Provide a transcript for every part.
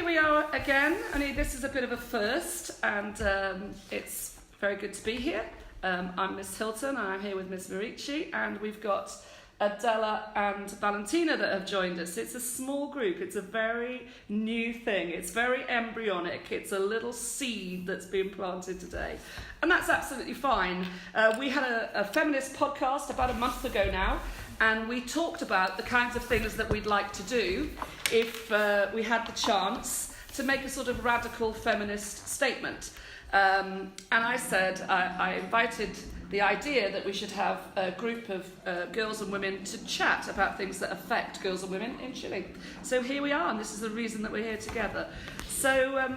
we are again. This is a bit of a first, and it's very good to be here. I'm Miss Hilton, and I'm here with Miss Verici, and we've got Adela and Valentina that have joined us. It's a small group. It's a very new thing. It's very embryonic. It's a little seed that's been planted today, and that's absolutely fine. We had a feminist podcast about a month ago now, and we talked about the kinds of things that we'd like to do if we had the chance to make a sort of radical feminist statement. And I said, I invited the idea that we should have a group of girls and women to chat about things that affect girls and women in Chile. So here we are, and this is the reason that we're here together. So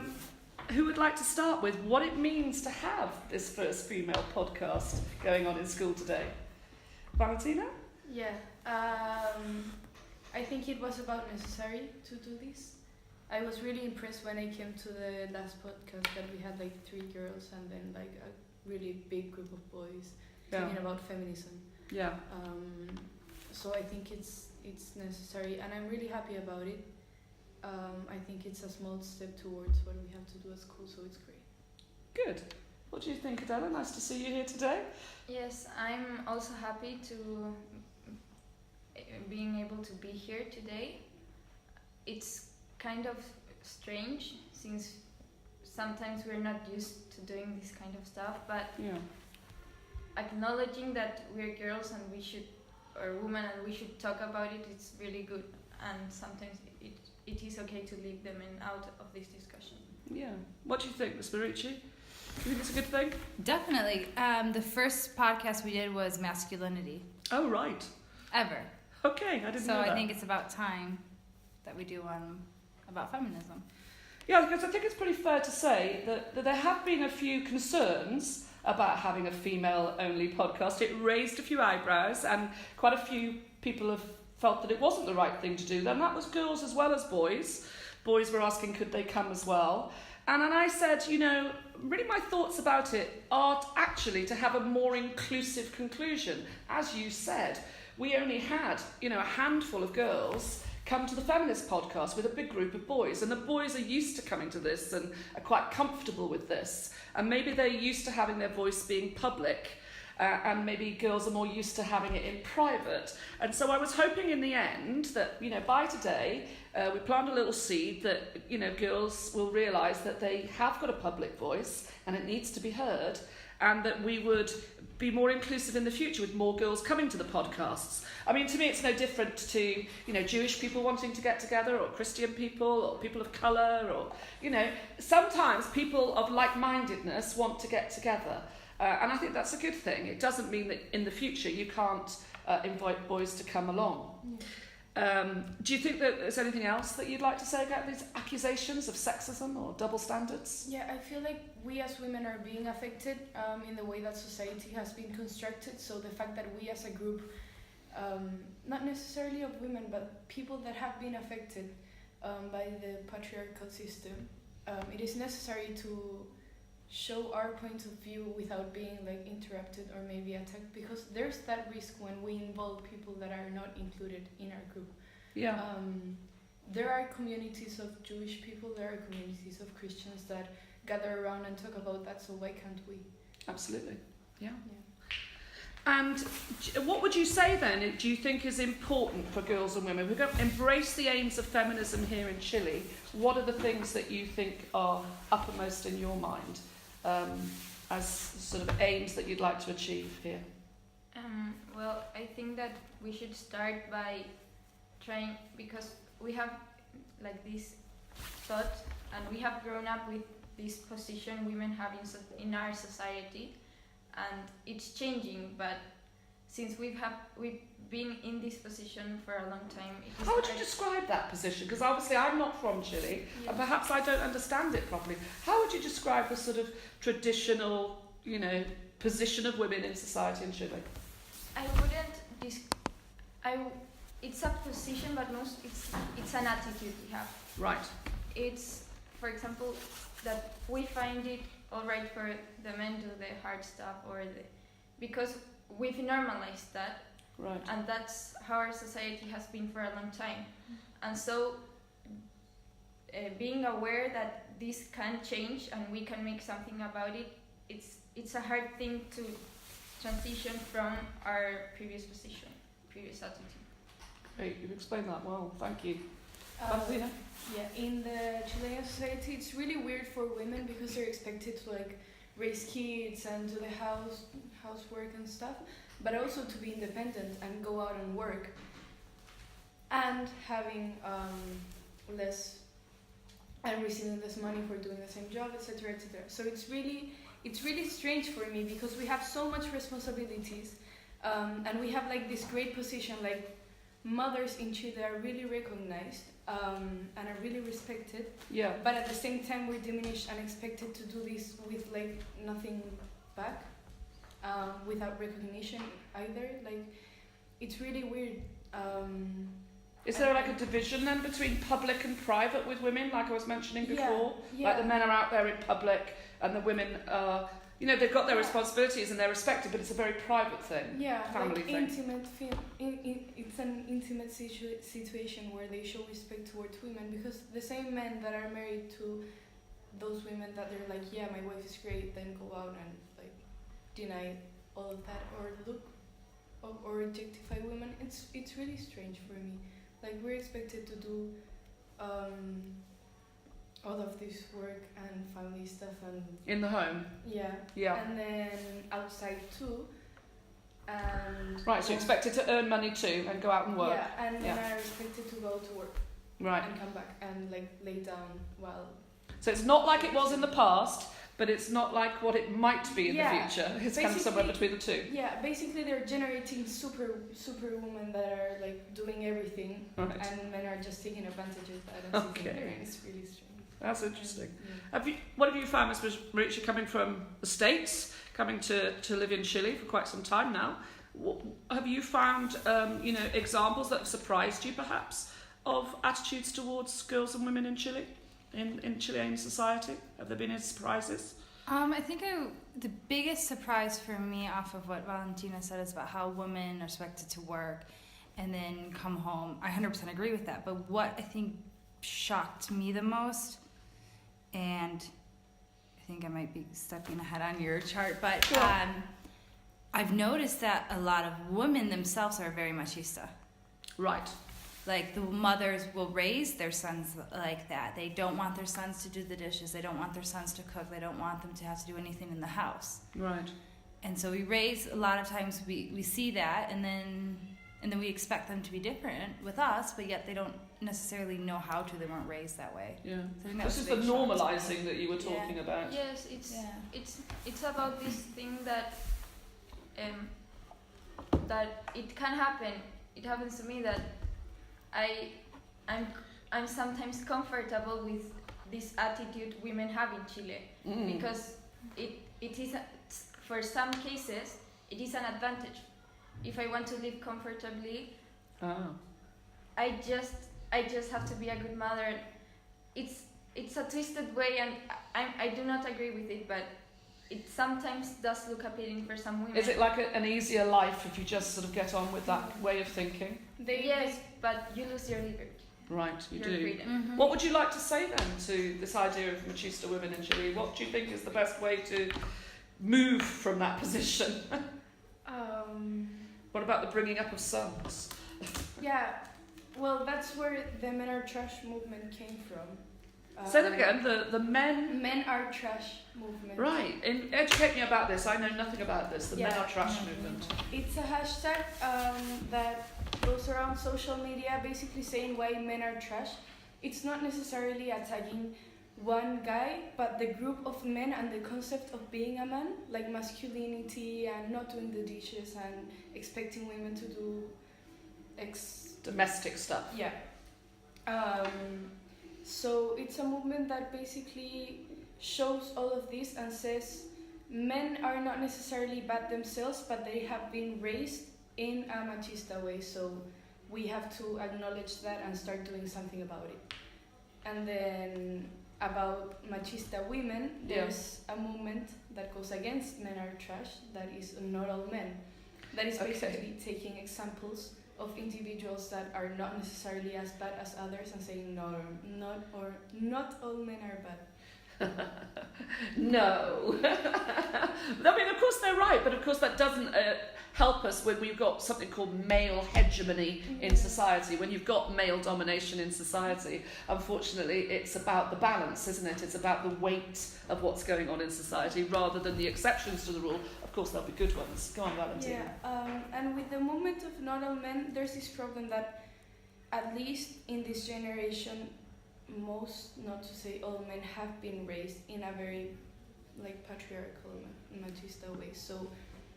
who would like to start with what it means to have this first female podcast going on in school today? Valentina? Yeah, I think it was about necessary to do this. I was really impressed when I came to the last podcast that we had like 3 girls and then like a really big group of boys talking about feminism. Yeah. So I think it's necessary, and I'm really happy about it. I think it's a small step towards what we have to do at school, so it's great. Good. What do you think, Adela? Nice to see you here today. Yes, I'm also happy to being able to be here today. It's kind of strange since sometimes we're not used to doing this kind of stuff, but acknowledging that we're girls and we should, or women, and we should talk about it, it's really good, and sometimes it is okay to leave them out of this discussion. Yeah. What do you think, Ms. Verici? Do you think it's a good thing? Definitely. The first podcast we did was masculinity. Oh, right. Ever. Okay, I didn't know that. So I think it's about time that we do one about feminism. Yeah, because I think it's pretty fair to say that there have been a few concerns about having a female-only podcast. It raised a few eyebrows, and quite a few people have felt that it wasn't the right thing to do. And that was girls as well as boys. Boys were asking could they come as well. And then I said, really my thoughts about it are actually to have a more inclusive conclusion. As you said, we only had, a handful of girls come to the feminist podcast with a big group of boys, and the boys are used to coming to this and are quite comfortable with this, and maybe they're used to having their voice being public, and maybe girls are more used to having it in private. And so I was hoping in the end that by today we plant a little seed that girls will realise that they have got a public voice and it needs to be heard, and that we would be more inclusive in the future with more girls coming to the podcasts. I mean, to me, it's no different to, Jewish people wanting to get together, or Christian people, or people of colour, or, sometimes people of like-mindedness want to get together. And I think that's a good thing. It doesn't mean that in the future you can't invite boys to come along. Do you think that there's anything else that you'd like to say about these accusations of sexism or double standards? Yeah, I feel like we as women are being affected in the way that society has been constructed. So the fact that we as a group, not necessarily of women, but people that have been affected by the patriarchal system, it is necessary to show our point of view without being interrupted or maybe attacked, because there's that risk when we involve people that are not included in our group. Yeah. There are communities of Jewish people, there are communities of Christians that gather around and talk about that, so why can't we? Absolutely. Yeah. And what would you say then, do you think is important for girls and women? We're going to embrace the aims of feminism here in Chile. What are the things that you think are uppermost in your mind as sort of aims that you'd like to achieve here? Well, I think that we should start by trying, because we have this thought, and we have grown up with this position women have in our society, and it's changing, but since we've been in this position for a long time. How would you describe that position? Because obviously I'm not from Chile, and perhaps I don't understand it properly. How would you describe the sort of traditional, position of women in society in Chile? I wouldn't it's a position, but it's an attitude we have. Right. It's, for example, that we find it all right for the men do the hard stuff, because we've normalized that. Right. And that's how our society has been for a long time. And so being aware that this can change and we can make something about it. It's a hard thing to transition from our previous position, previous attitude. Great, you've explained that well. Thank you. Uh, Valentina? Yeah, in the Chilean society, it's really weird for women because they're expected to like raise kids and do the housework and stuff, but also to be independent and go out and work, and having less and receiving less money for doing the same job, etc., etc. So it's really strange for me because we have so much responsibilities, and we have like this great position, like mothers in Chile are really recognized and are really respected. Yeah. But at the same time, we're diminished and expected to do this with like nothing back, without recognition either. Like, it's really weird. Is there like a division then between public and private with women, like I was mentioning before? Yeah. Like the men are out there in public and the women are, you know, they've got their responsibilities and they're respected, but it's a very private thing. Yeah, family like thing. intimate. It's an intimate situation where they show respect towards women, because the same men that are married to those women that they're like, yeah, my wife is great, then go out and like deny all of that or look or objectify women. It's really strange for me. Like, we're expected to do all of this work and family stuff and In the home? yeah, and then outside too. And Right, so you're expected to earn money too and go out and work? Yeah, and then I'm expected to go to work Right. and come back and like lay down while. So it's not like it was in the past, but it's not like what it might be in the future. It's kind of somewhere between the two. Yeah, basically they're generating super women that are like doing everything, Right. and men are just taking advantage of that and sitting there, and it's really strange. That's interesting. Yeah. What have you found, Ms. Maritza, coming from the States, coming to live in Chile for quite some time now? Have you found, examples that have surprised you, perhaps, of attitudes towards girls and women in Chile, in Chilean society? Have there been any surprises? I think the biggest surprise for me off of what Valentina said is about how women are expected to work and then come home. I 100% agree with that. But what I think shocked me the most, and I think I might be stepping ahead on your chart, but Sure. I've noticed that a lot of women themselves are very machista. Right. Like, the mothers will raise their sons like that. They don't want their sons to do the dishes. They don't want their sons to cook. They don't want them to have to do anything in the house. Right. And so we raise, a lot of times we see that, and then we expect them to be different with us, but yet they don't necessarily know how to. They weren't raised that way. Yeah. So I think that This was is a the big shock to me. normalising that you were talking about. Yes, it's about this thing that that it can happen. It happens to me that I'm sometimes comfortable with this attitude women have in Chile, because it is for some cases it is an advantage. If I want to live comfortably, I just have to be a good mother. It's a twisted way, and I do not agree with it, but it sometimes does look appealing for some women. Is it like an easier life if you just sort of get on with that way of thinking? Yes, but you lose your liberty. Right, you your do. freedom. Mm-hmm. What would you like to say then to this idea of machista women in Chile? What do you think is the best way to move from that position? What about the bringing up of sons? Yeah, well, that's where the Men Are Trash movement came from. Say that again, the men... Men Are Trash movement. Right, educate me about this. I know nothing about this, the Men Yeah. Are Trash movement. It's a hashtag that goes around social media, basically saying why men are trash. It's not necessarily attacking one guy, but the group of men and the concept of being a man, like masculinity and not doing the dishes and expecting women to do Domestic stuff. Yeah. So it's a movement that basically shows all of this and says men are not necessarily bad themselves, but they have been raised in a machista way, so we have to acknowledge that and start doing something about it. And then about machista women, there's a movement that goes against Men Are Trash, that is Not All Men, that is basically taking examples of individuals that are not necessarily as bad as others and saying no, not all men are bad. No. I mean, of course they're right, but of course that doesn't help us when we've got something called male hegemony in society. When you've got male domination in society, unfortunately, it's about the balance, isn't it? It's about the weight of what's going on in society rather than the exceptions to the rule. Of course, there'll be good ones. Go on, Valentina. Yeah, and with the movement of not all men, there's this problem that, at least in this generation, most, not to say all men, have been raised in a very like patriarchal, machista way. So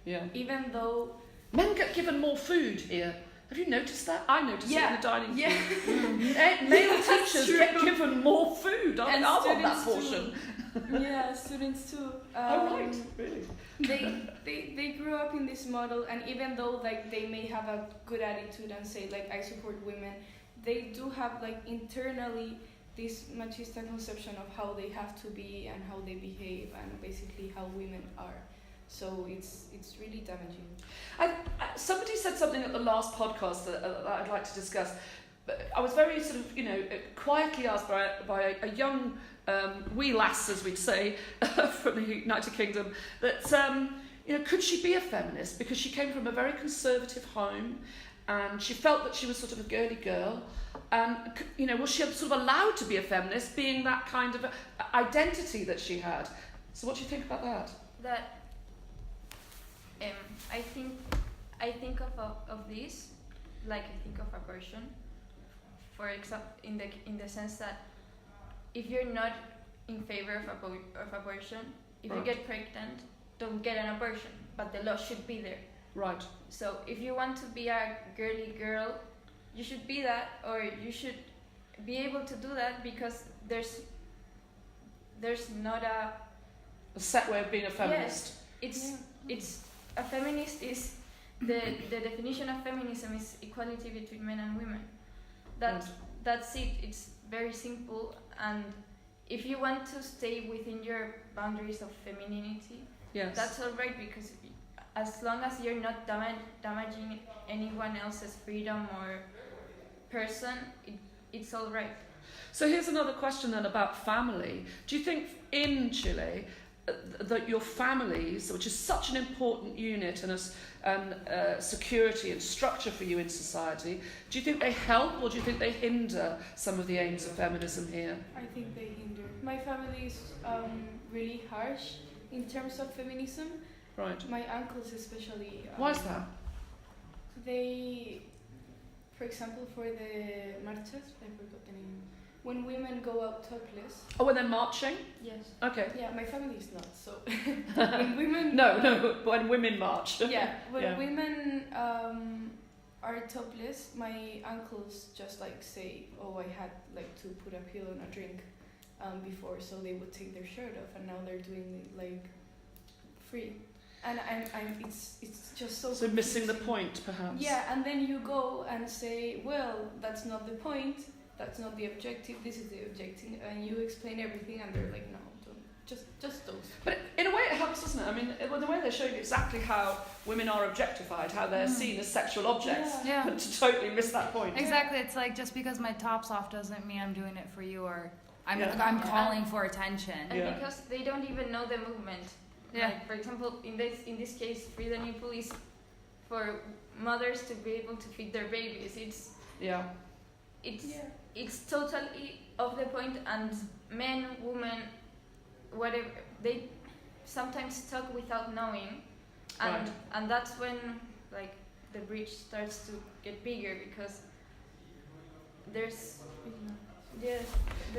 Yeah. even though Men get given more food here. Have you noticed that? I noticed it in the dining room. Yeah. Male teachers get given more food. I want that portion. Yeah, students too. Oh right, really? They grew up in this model, and even though like they may have a good attitude and say like I support women, they do have like internally this machista conception of how they have to be and how they behave and basically how women are. So it's really damaging. Somebody said something at the last podcast that I'd like to discuss. I was very sort of, quietly asked by a young wee lass, as we'd say, from the United Kingdom, that could she be a feminist because she came from a very conservative home, and she felt that she was sort of a girly girl. Was she sort of allowed to be a feminist, being that kind of identity that she had? So what do you think about that? That I think of this like I think of abortion. For example, in the sense that if you're not in favor of abortion, if you get pregnant, don't get an abortion. But the law should be there. Right. So if you want to be a girly girl, you should be that, or you should be able to do that, because there's not a set way of being a feminist. Yes, it's a feminist is the definition of feminism is equality between men and women. That's it. It's very simple, and if you want to stay within your boundaries of femininity, yes, that's all right, because as long as you're not damaging anyone else's freedom or person, it's all right. So here's another question then about family. Do you think in Chile that your families, which is such an important unit and security and structure for you in society, do you think they help or do you think they hinder some of the aims of feminism here? I think they hinder. My family is really harsh in terms of feminism. Right. My uncles especially. Why is that? They, for example, for the marchas, I forgot the name. When women go out topless. Oh, when they're marching? Yes. Okay. Yeah, my family is not, so when women... No, when women march. Yeah, when women are topless, my uncles just like say, oh, I had like to put a pill on a drink before, so they would take their shirt off, and now they're doing it like free. And it's just so... So missing the point, perhaps. Yeah, and then you go and say, well, that's not the point. That's not the objective, this is the objective, and you explain everything, and they're like, no, don't, just those. But in a way it helps, doesn't it? I mean, the way they're showing exactly how women are objectified, how they're seen as sexual objects, but to totally miss that point. Exactly, it's like, just because my top's off doesn't mean I'm doing it for you, or I'm calling for attention. And because they don't even know the movement. Yeah. Like, for example, in this case, Free the Nipple is for mothers to be able to feed their babies. It's totally off the point, and men, women, whatever, they sometimes talk without knowing, and that's when like the breach starts to get bigger, because there's Do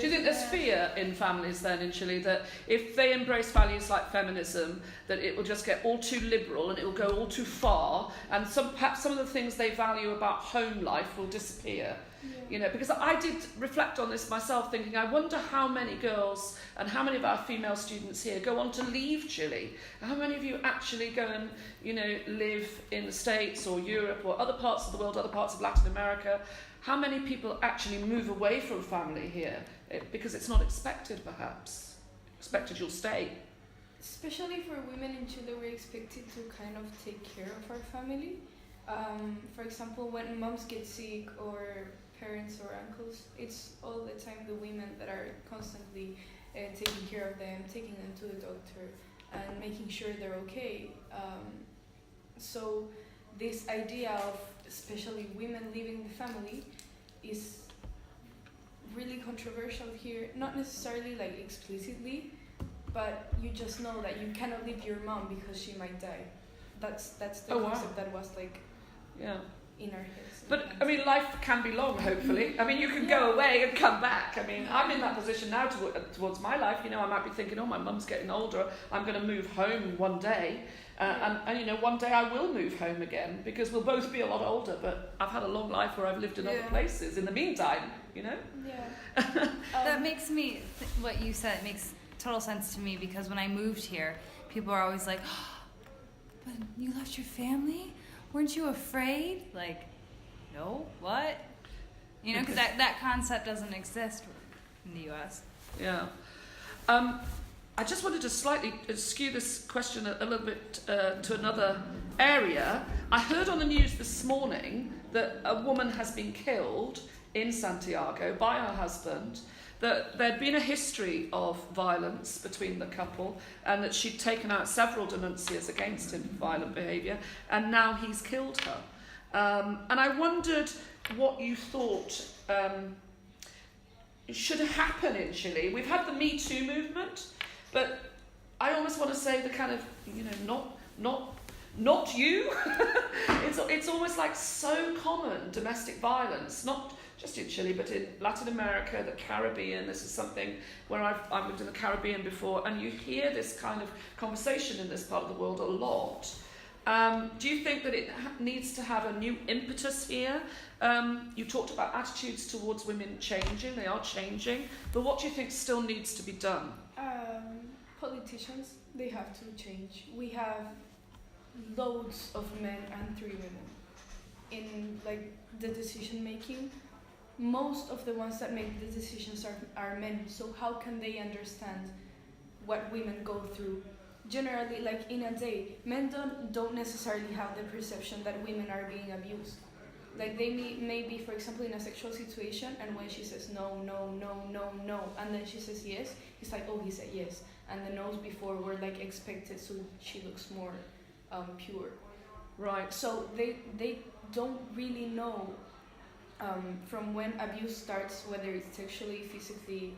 you think there's fear in families then in Chile that if they embrace values like feminism, that it will just get all too liberal and it will go all too far, and perhaps some of the things they value about home life will disappear? Because I did reflect on this myself, thinking, I wonder how many girls and how many of our female students here go on to leave Chile. How many of you actually go and, live in the States or Europe or other parts of the world, other parts of Latin America? How many people actually move away from family here? Because it's not expected, perhaps. Expected you'll stay. Especially for women in Chile, we're expected to kind of take care of our family. For example, when moms get sick or parents or uncles, it's all the time the women that are constantly taking care of them, taking them to the doctor, and making sure they're okay. So this idea of especially women leaving the family is really controversial here. Not necessarily like explicitly, but you just know that you cannot leave your mom because she might die. That's the concept that was like in our heads. But I mean, life can be long, hopefully. I mean, you can go away and come back. I mean, I'm in that position now towards my life. You know, I might be thinking, oh, my mum's getting older. I'm going to move home one day. And you know, one day I will move home again because we'll both be a lot older. But I've had a long life where I've lived in other places in the meantime, you know? Yeah. That makes me, what you said makes total sense to me, because when I moved here, people are always like, oh, but you left your family? Weren't you afraid? Like, no, what? You know, because that concept doesn't exist in the US. Yeah. I just wanted to slightly skew this question a little bit to another area. I heard on the news this morning that a woman has been killed in Santiago by her husband, that there'd been a history of violence between the couple, and that she'd taken out several denuncias against him for violent behaviour, and now he's killed her. And I wondered what you thought should happen in Chile. We've had the Me Too movement, but I almost want to say the kind of, you know, not you. It's almost like so common, domestic violence, not just in Chile, but in Latin America, the Caribbean. This is something where I've lived in the Caribbean before, and you hear this kind of conversation in this part of the world a lot. Do you think that it needs to have a new impetus here? You talked about attitudes towards women changing. They are changing. But what do you think still needs to be done? Politicians, they have to change. We have loads of men and 3 women in like the decision making. Most of the ones that make the decisions are men. So how can they understand what women go through? Generally, like in a day, men don't necessarily have the perception that women are being abused. Like they may be, for example, in a sexual situation, and when she says no, and then she says yes, he's like, oh, he said yes. And the no's before were like expected, so she looks more pure. Right. So they don't really know from when abuse starts, whether it's sexually, physically.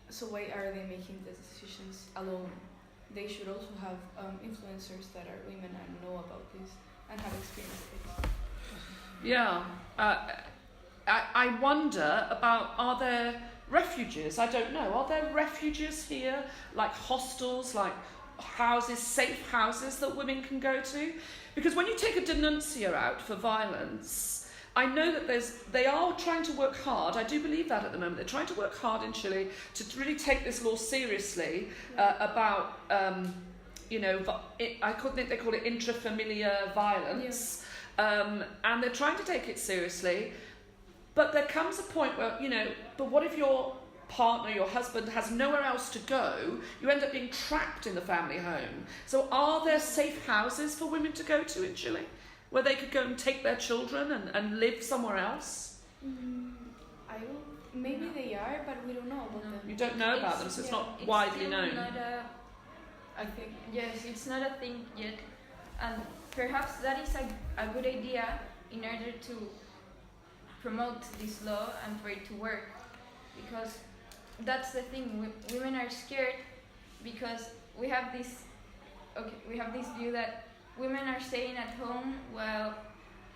So why are they making the decisions alone? They should also have influencers that are women and know about this and have experienced it. Yeah. I wonder about, are there refuges? I don't know. Are there refuges here, like hostels, like houses, safe houses that women can go to? Because when you take a denuncia out for violence, I know that they are trying to work hard. I do believe that at the moment. They're trying to work hard in Chile to really take this law seriously about, you know, I think they call it intrafamiliar violence. And they're trying to take it seriously. But there comes a point where, you know, but what if your partner, your husband, has nowhere else to go? You end up being trapped in the family home. So are there safe houses for women to go to in Chile, where they could go and take their children and live somewhere else? Maybe they are, but we don't know about them. You don't know about them, so it's not widely known. I think, yes, it's not a thing yet. And perhaps that is a good idea in order to promote this law and for it to work. Because that's the thing, women are scared because we have this view that women are staying at home while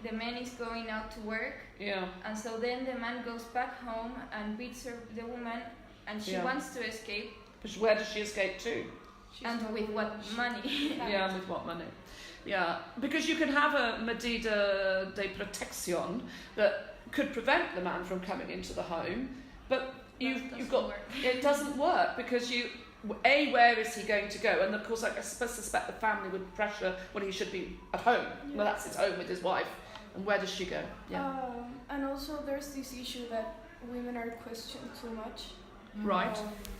the man is going out to work. Yeah. And so then the man goes back home and beats the woman, and she wants to escape. But where does she escape to? And with what money? Yeah, with what money? Yeah, because you can have a medida de protección that could prevent the man from coming into the home, but you've got it doesn't work because where is he going to go? And of course, I suspect the family would pressure, well, he should be at home. Yeah. Well, that's his home with his wife. And where does she go? Yeah. And also there's this issue that women are questioned too much. Right.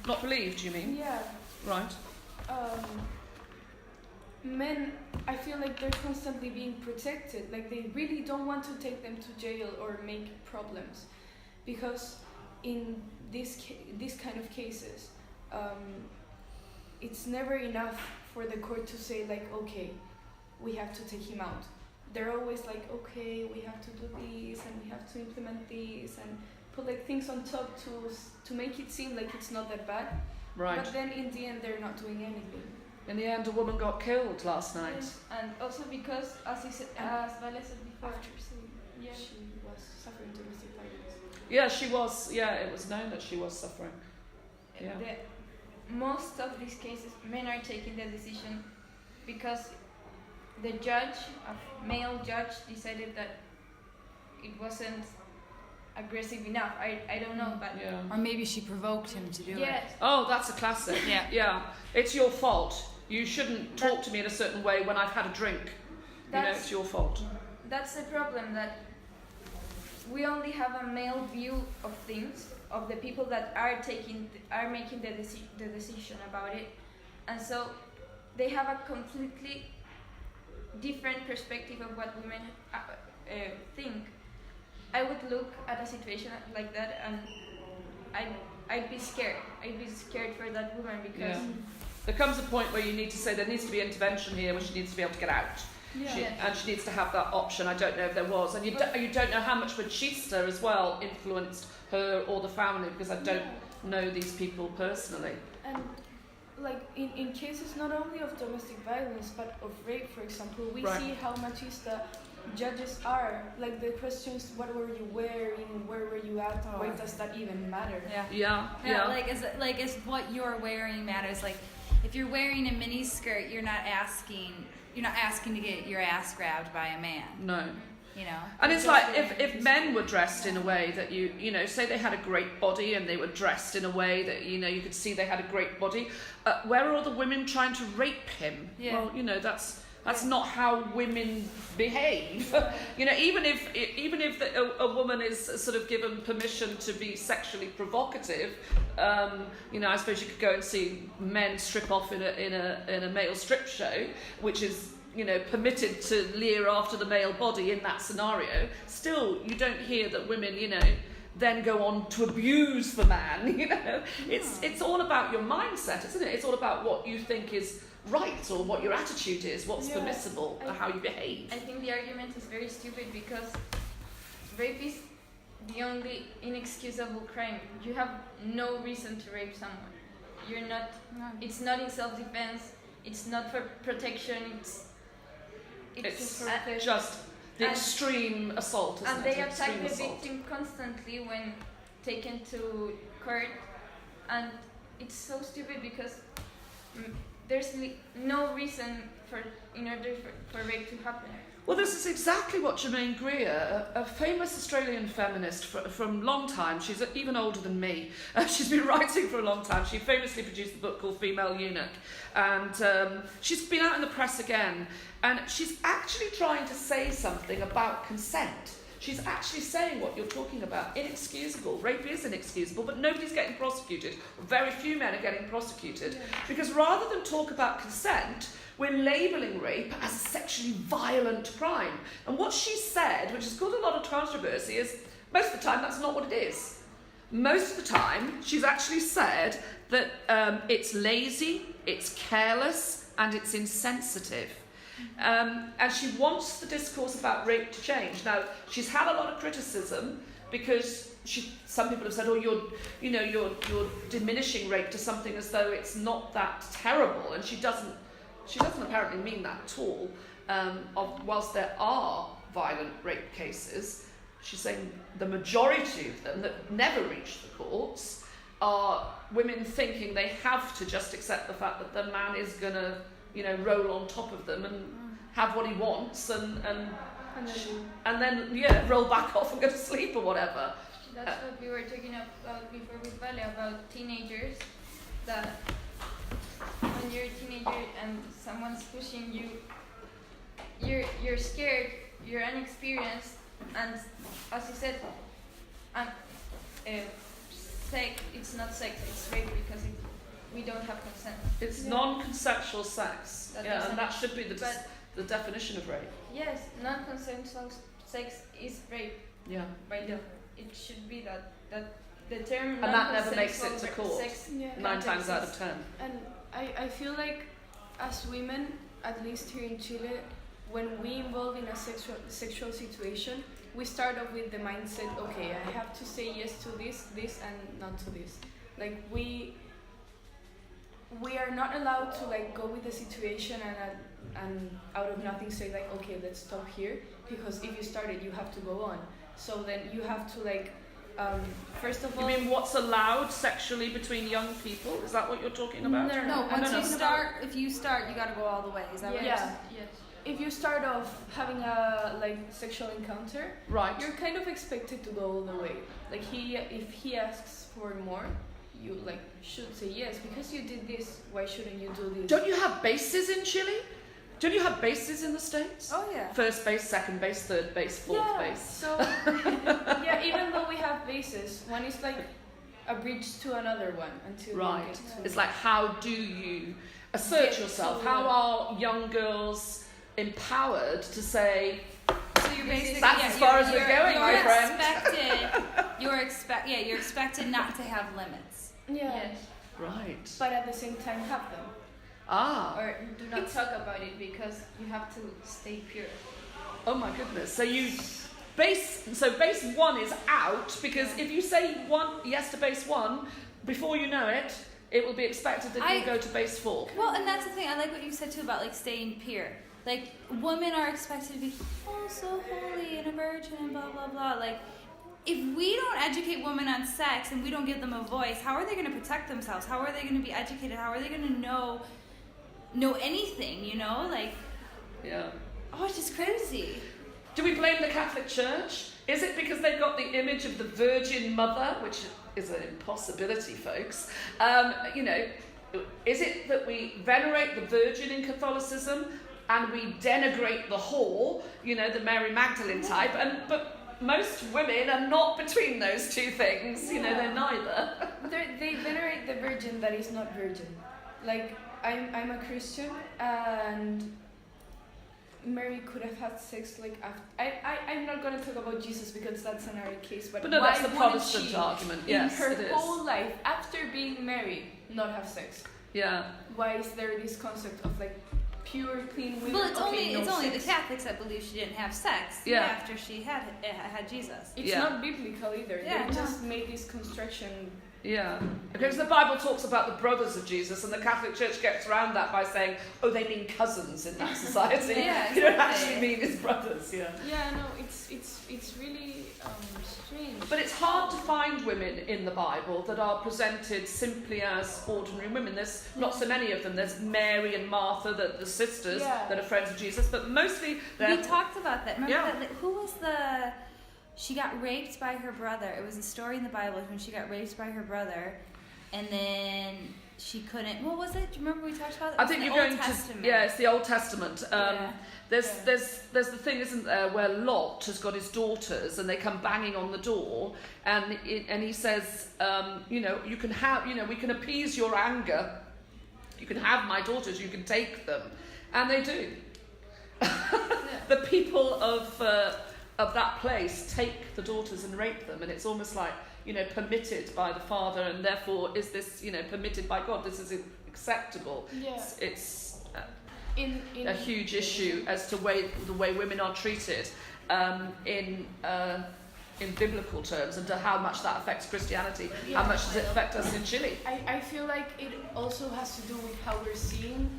Not believed, you mean? Yeah. Right. men, I feel like they're constantly being protected. Like they really don't want to take them to jail or make problems, because in this kind of cases, it's never enough for the court to say like, okay, we have to take him out. They're always like, okay, we have to do this and we have to implement this and put like things on top to make it seem like it's not that bad. Right. But then in the end, they're not doing anything. In the end, a woman got killed last night. Yes, and also because, as Vale said before, Yeah, she was suffering domestic violence. Yeah, she was. Yeah, it was known that she was suffering. Yeah. Most of these cases, men are taking the decision because the judge, a male judge, decided that it wasn't aggressive enough. I don't know, but Yeah. Or maybe she provoked him to do it. yes, Oh, that's a classic. Yeah. Yeah. It's your fault. You shouldn't talk to me in a certain way when I've had a drink. You know, it's your fault. that's the problem, that we only have a male view of things, of the people that are making the decision about it, and so they have a completely different perspective of what women think. I would look at a situation like that and I'd be scared. I'd be scared for that woman because Yeah. There comes a point where you need to say there needs to be intervention here, where she needs to be able to get out. Yeah. And she needs to have that option. I don't know if there was. And you don't know how much Machista as well influenced her or the family, because I don't know these people personally. And like in cases not only of domestic violence but of rape, for example, we Right. see how machista judges are. Like the questions, what were you wearing, where were you at, why does that even matter? Yeah. Yeah. Like is what you're wearing matters. Like if you're wearing a mini skirt, you're not asking to get your ass grabbed by a man. No. You know. And it's like if men were dressed in a way that you know, say they had a great body and they were dressed in a way that you could see they had a great body, where are all the women trying to rape him? Yeah. Well, that's not how women behave. Even if a woman is sort of given permission to be sexually provocative, I suppose you could go and see men strip off in a male strip show, which is permitted to leer after the male body in that scenario. Still, you don't hear that women, then go on to abuse the man. It's all about your mindset, isn't it? It's all about what you think is right, or what your attitude is, what's permissible, or how you behave. I think the argument is very stupid because rape is the only inexcusable crime. You have no reason to rape someone. It's not in self-defense. It's not for protection. It's just the extreme assault, isn't and it? they attack Extreme the assault. victim constantly when taken to court, and it's so stupid because there's no reason in order for rape to happen. Well, this is exactly what Germaine Greer, a famous Australian feminist from long time, she's even older than me, she's been writing for a long time. She famously produced a book called Female Eunuch, and she's been out in the press again, and she's actually trying to say something about consent. She's actually saying what you're talking about. Inexcusable. Rape is inexcusable, but nobody's getting prosecuted. Very few men are getting prosecuted. Because rather than talk about consent, we're labelling rape as a sexually violent crime. And what she said, which has caused a lot of controversy, is most of the time that's not what it is. Most of the time, she's actually said that it's lazy, it's careless, and it's insensitive. And she wants the discourse about rape to change. Now, she's had a lot of criticism because some people have said, "Oh, you're diminishing rape to something as though it's not that terrible," and she doesn't apparently mean that at all. Whilst there are violent rape cases, she's saying the majority of them that never reach the courts are women thinking they have to just accept the fact that the man is gonna roll on top of them and have what he wants and then roll back off and go to sleep or whatever. That's what we were talking about before with Vale, about teenagers, that when you're a teenager and someone's pushing you, you're scared, you're inexperienced, and as you said, sex, it's not sex, it's rape because we don't have consent. It's Yeah. non-consensual sex. That Yeah, doesn't- and that should be the but- the definition of rape. Yes, non-consensual sex is rape. Yeah. By the, it should be that the term And that never makes it non-consensual to court. sex 9 times out of 10. And I feel like as women, at least here in Chile, when we involve in a sexual situation, we start off with the mindset, okay, I have to say yes to this, and not to this. Like we are not allowed to like go with the situation and out of nothing say like, okay, let's stop here, because if you started, you have to go on. So then you have to like, first of all. You mean what's allowed sexually between young people? Is that what you're talking about? No, No, once no. you start, if you start, you gotta go all the way. Is that what you're Yeah. saying? Yes. If you start off having a like sexual encounter, Right. you're kind of expected to go all the way. Like if he asks for more, you like should say yes, because you did this. Why shouldn't you do this? Don't you have bases in Chile? Don't you have bases in the States? Oh yeah. First base, second base, third base, fourth Yeah. base. So yeah, even though we have bases, one is like a bridge to another one until you Right. get to. It's like, how do you assert Get yourself? to- How are young girls empowered to say, So you're basically That's as far as we're going, my friend. You're expected not to have limits. Yeah. Yes. right? But at the same time have them. Ah, Or do not It's- talk about it because you have to stay pure. oh my goodness. So base 1 is out, because if you say yes to base 1, before you know it, it will be expected that you go to base 4. Well, and that's the thing. I like what you said too about like staying pure. Like women are expected to be so holy and a virgin and blah blah blah. Like if we don't educate women on sex and we don't give them a voice, how are they going to protect themselves? How are they going to be educated? How are they going to know anything? You know, like Yeah. oh, it's just crazy. Do we blame the Catholic Church? Is it because they've got the image of the Virgin Mother, which is an impossibility, folks? Is it that we venerate the Virgin in Catholicism and we denigrate the whore, the Mary Magdalene type? But most women are not between those two things. They're neither. They venerate the virgin that is not virgin. Like I'm a Christian, and Mary could have had sex like after. I'm not gonna talk about Jesus because that's another case. But no, why that's the wouldn't Protestant she, argument. Yes, in it her is. whole life after being married, not have sex? Yeah. Why is there this concept of like pure clean women? Well, it's okay, only sex. the Catholics that believe she didn't have sex Yeah. after she had Jesus. It's Yeah. not biblical either. Yeah, They no. just made this construction. Yeah, because the Bible talks about the brothers of Jesus, and the Catholic Church gets around that by saying, oh, they mean cousins in that society. Yeah, You don't exactly. actually mean his brothers, yeah. Yeah, no, it's really strange. But it's hard to find women in the Bible that are presented simply as ordinary women. There's not so many of them. There's Mary and Martha, the sisters Yeah. that are friends of Jesus, but mostly We they're... talked about that. Remember Yeah. that? Who was she got raped by her brother. It was a story in the Bible when she got raped by her brother, and then she couldn't. What was it? Do you remember we talked about it? I think you're going Testament. to... Yeah, it's the Old Testament. Yeah. There's the thing, isn't there, where Lot has got his daughters and they come banging on the door, and he says, you can have, we can appease your anger. You can have my daughters. You can take them, and they do. The people of that place take the daughters and rape them, and it's almost like permitted by the father, and therefore is this permitted by God? This is acceptable. Yeah. It's In a huge issue as to the way women are treated in biblical terms, and to how much that affects Christianity. Yeah. How much does it affect us in Chile? I feel like it also has to do with how we're seeing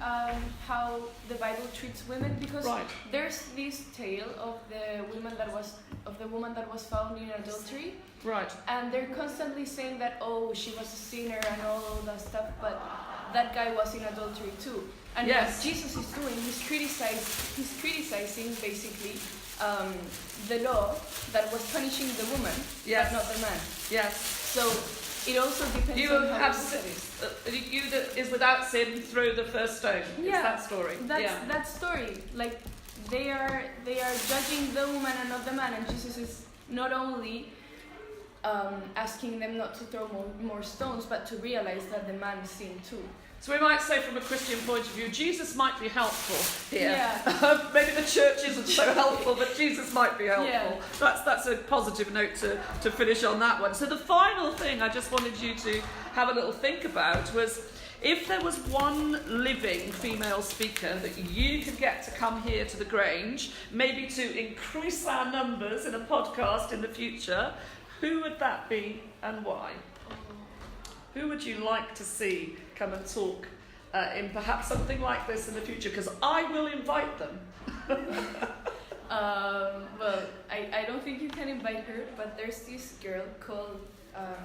how the Bible treats women, because Right. there's this tale of the woman that was found in adultery, Right. and they're constantly saying that she was a sinner and all that stuff, but that guy was in adultery too. And Yes. what Jesus is doing, he's criticizing basically the law that was punishing the woman, Yes. but not the man. Yes. So it also depends You on how have you look at it. you that is without sin, throw the first stone. It's Yeah. that story. That's that story. Like they are judging the woman and not the man, and Jesus is not only asking them not to throw more stones, but to realize that the man is sin too. So we might say from a Christian point of view, Jesus might be helpful here. Yeah. Maybe the church isn't so helpful, but Jesus might be helpful. Yeah. That's a positive note to finish on that one. So the final thing I just wanted you to have a little think about was, if there was one living female speaker that you could get to come here to the Grange, maybe to increase our numbers in a podcast in the future, who would that be and why? Who would you like to see come and talk in perhaps something like this in the future? Because I will invite them. Well, I don't think you can invite her, but there's this girl called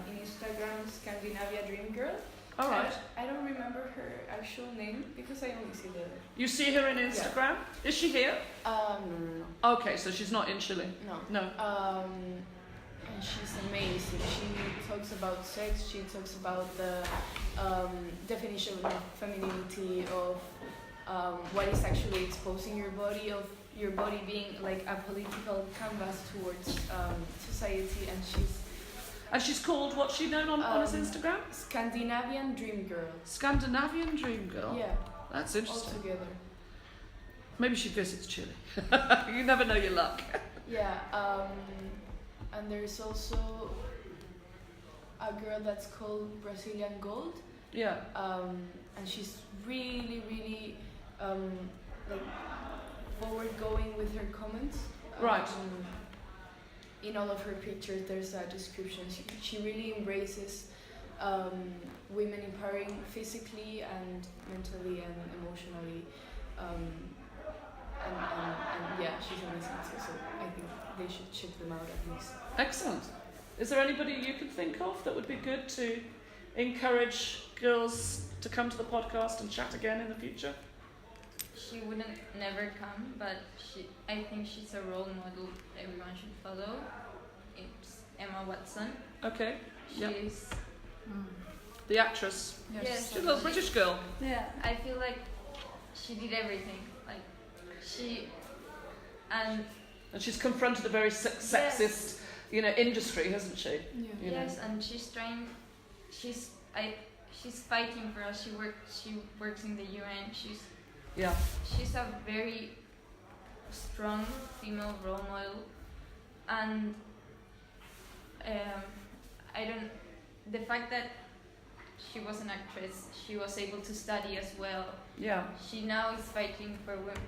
in Instagram Scandinavia Dream Girl. All right. I don't remember her actual name because I only see the... You see her in Instagram? Yeah. Is she here? No. Okay, so she's not in Chile. No. And she's amazing. She talks about sex. She talks about the definition of femininity, of what is actually exposing your body, of your body being like a political canvas towards society. And she's called, what's she known on his Instagram? Scandinavian Dream Girl. Scandinavian Dream Girl. Yeah. That's interesting. All together. Maybe she visits Chile. You never know your luck. Yeah. And there's also a girl that's called Brazilian Gold. Yeah. And she's really, really like forward going with her comments. Right. In all of her pictures, there's a description. She really embraces women empowering physically and mentally and emotionally. And yeah, she's amazing too. So I think they should check them out at least. Excellent. Is there anybody you can think of that would be good to encourage girls to come to the podcast and chat again in the future? She wouldn't never come, but I think she's a role model everyone should follow. It's Emma Watson. Okay. She's the actress. Yes. She's a little British girl. Yeah. I feel like she did everything. Like and she's confronted a very sexist, industry, hasn't she? Yeah. Yes, and she's trying. She's fighting for us. She works in the UN. She's a very strong female role model, and the fact that she was an actress, she was able to study as well. Yeah. She now is fighting for women.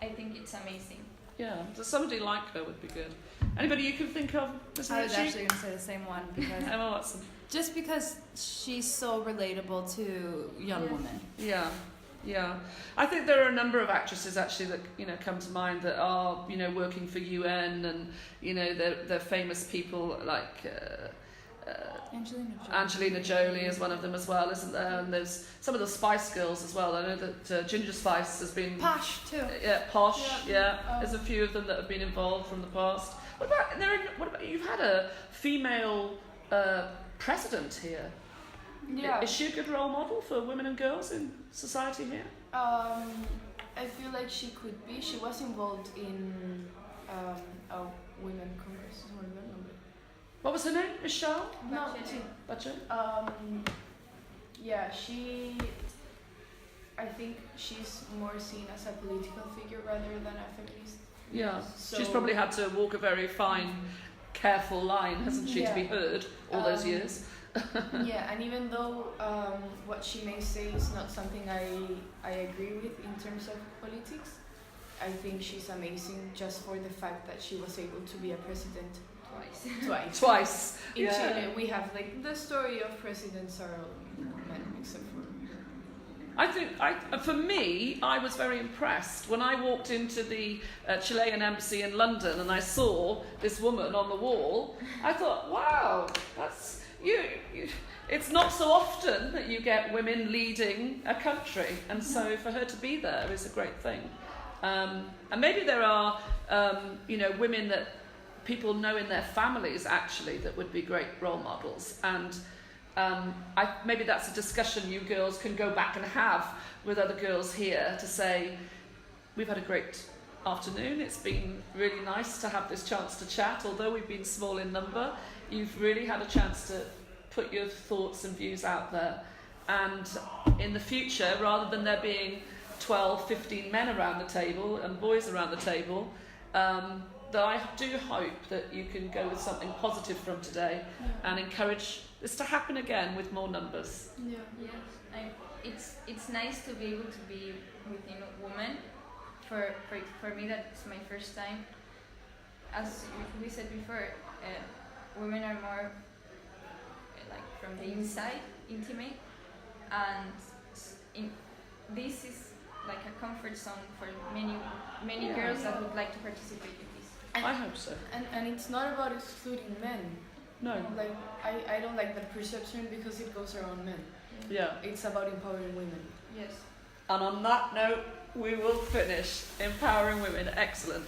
I think it's amazing. Yeah, so somebody like her would be good. Anybody you can think of? I was actually going to say the same one because Emma Watson. Just because she's so relatable to young women. Yeah. Yeah, I think there are a number of actresses actually that come to mind that are working for UN, and they're famous people like Angelina Jolie is one of them as well, isn't there? And there's some of the Spice Girls as well. I know that Ginger Spice has been Posh too. Yeah, Posh. Yeah, there's a few of them that have been involved from the past. What about you've had a female president here? Yeah. Is she a good role model for women and girls in society here? I feel like she could be. She was involved in a women congress. What was her name? Michelle? No, Bache? Yeah, I think she's more seen as a political figure rather than a feminist. Yeah, so she's probably had to walk a very fine, careful line, hasn't she, to be heard all those years? Yeah, and even though what she may say is not something I agree with in terms of politics, I think she's amazing just for the fact that she was able to be a president twice. In Chile, we have the story of presidents are all men, except for. I think, for me, I was very impressed when I walked into the Chilean embassy in London and I saw this woman on the wall. I thought, wow, that's. It's not so often that you get women leading a country, and so for her to be there is a great thing. And maybe there are, women that people know in their families actually that would be great role models, and maybe that's a discussion you girls can go back and have with other girls here to say, we've had a great afternoon. It's been really nice to have this chance to chat, although we've been small in number. you've really had a chance to put your thoughts and views out there. And in the future, rather than there being 12, 15 men around the table and boys around the table, that I do hope that you can go with something positive from today and encourage this to happen again with more numbers. Yeah. Yes, it's nice to be able to be within a woman. For me, that's my first time. As we said before, women are more like from the inside, intimate, and this is like a comfort zone for many girls that would like to participate in this. I hope so. And it's not about excluding men. No. Like I don't like that perception because it goes around men. Yeah. It's about empowering women. Yes. And on that note, we will finish. Empowering women. Excellent.